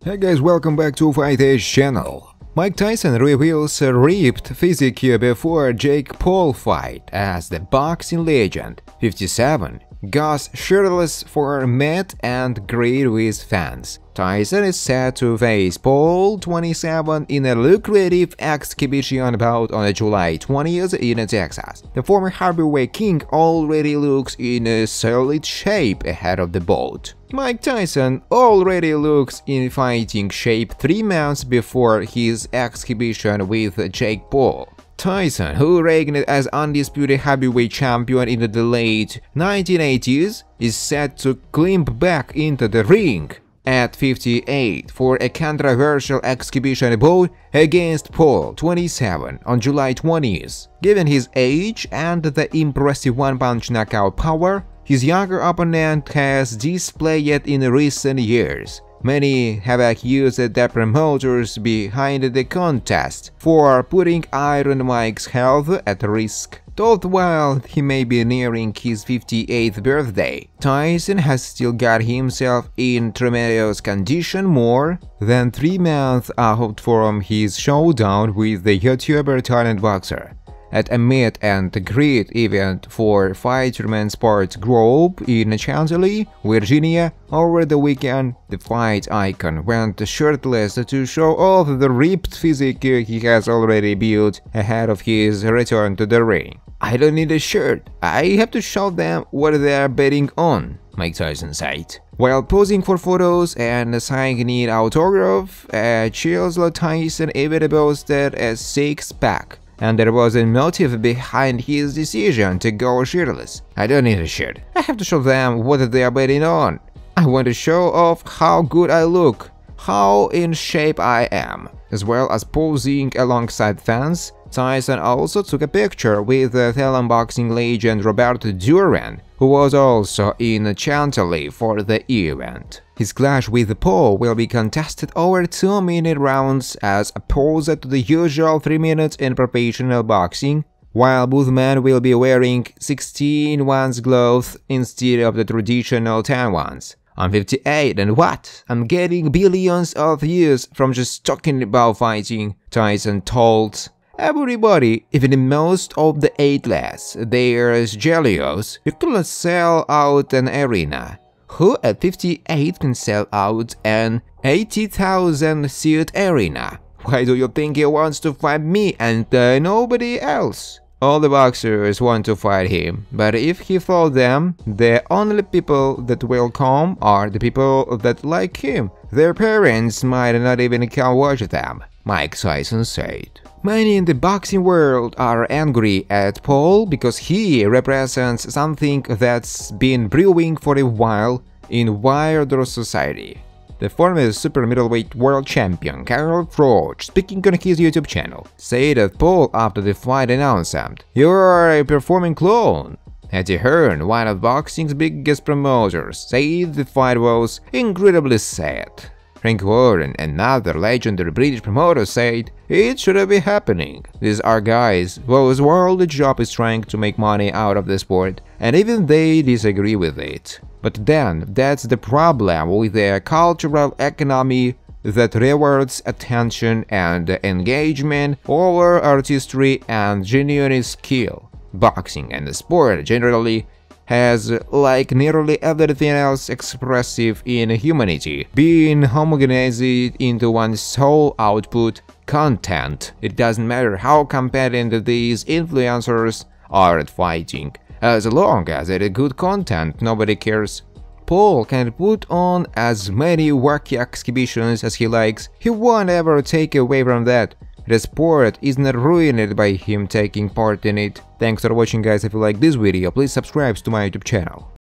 Hey guys, welcome back to Fight Edge channel. Mike Tyson reveals a ripped physique before Jake Paul fight as the boxing legend 57 goes shirtless for meet and greet with fans. Tyson is set to face Paul 27 in a lucrative exhibition bout on July 20th in Texas. The former heavyweight king already looks in a solid shape ahead of the bout. Mike Tyson already looks in fighting shape 3 months before his exhibition with Jake Paul. Tyson, who reigned as undisputed heavyweight champion in the late 1980s, is set to climb back into the ring at 58 for a controversial exhibition bout against Paul 27 on July 20th. Given his age and the impressive one-punch knockout power his younger opponent has displayed in recent years, many have accused the promoters behind the contest for putting Iron Mike's health at risk. Told while he may be nearing his 58th birthday, Tyson has still got himself in tremendous condition more than 3 months out from his showdown with the YouTuber talent boxer. At a meet and greet event for Fighterman Sports Group in Chantilly, Virginia, over the weekend, the fight icon went shirtless to show off the ripped physique he has already built ahead of his return to the ring. "I don't need a shirt, I have to show them what they are betting on," Mike Tyson said. While posing for photos and signing autograph, Chills Tyson even boasted a six-pack. And there was a motive behind his decision to go shirtless. "I don't need a shirt. I have to show them what they are betting on. I want to show off how good I look, how in shape I am." As well as posing alongside fans, Tyson also took a picture with the Italian boxing legend Roberto Duran, who was also in Chantilly for the event. His clash with Paul will be contested over 2-minute rounds as opposed to the usual 3 minutes in professional boxing, while both men will be wearing 16-ounce gloves instead of the traditional 10 ones. "I'm 58 and what? I'm getting billions of views from just talking about fighting," Tyson told everybody, even most of the athletes. "There's jealous. You couldn't sell out an arena. Who at 58 can sell out an 80,000-seat arena? Why do you think he wants to fight me and nobody else?" All the boxers want to fight him, but if he fought them, the only people that will come are the people that like him. Their parents might not even come watch them, Mike Tyson said. Many in the boxing world are angry at Paul because he represents something that's been brewing for a while in wider society. The former super middleweight world champion Carl Froch, speaking on his YouTube channel, said that Paul after the fight announced, "You're a performing clown." Eddie Hearn, one of boxing's biggest promoters, said the fight was incredibly sad. Frank Warren, another legendary British promoter, said, "It shouldn't be happening. These are guys whose world job is trying to make money out of the sport, and even they disagree with it. But then, that's the problem with a cultural economy that rewards attention and engagement over artistry and genuine skill. Boxing and the sport generally has, like nearly everything else expressive in humanity, been homogenized into one sole output, content. It doesn't matter how competent these influencers are at fighting. As long as it is good content, nobody cares. Paul can put on as many wacky exhibitions as he likes, he won't ever take away from that. The sport is not ruined by him taking part in it. Thanks for watching guys, if you like this video, please subscribe to my YouTube channel.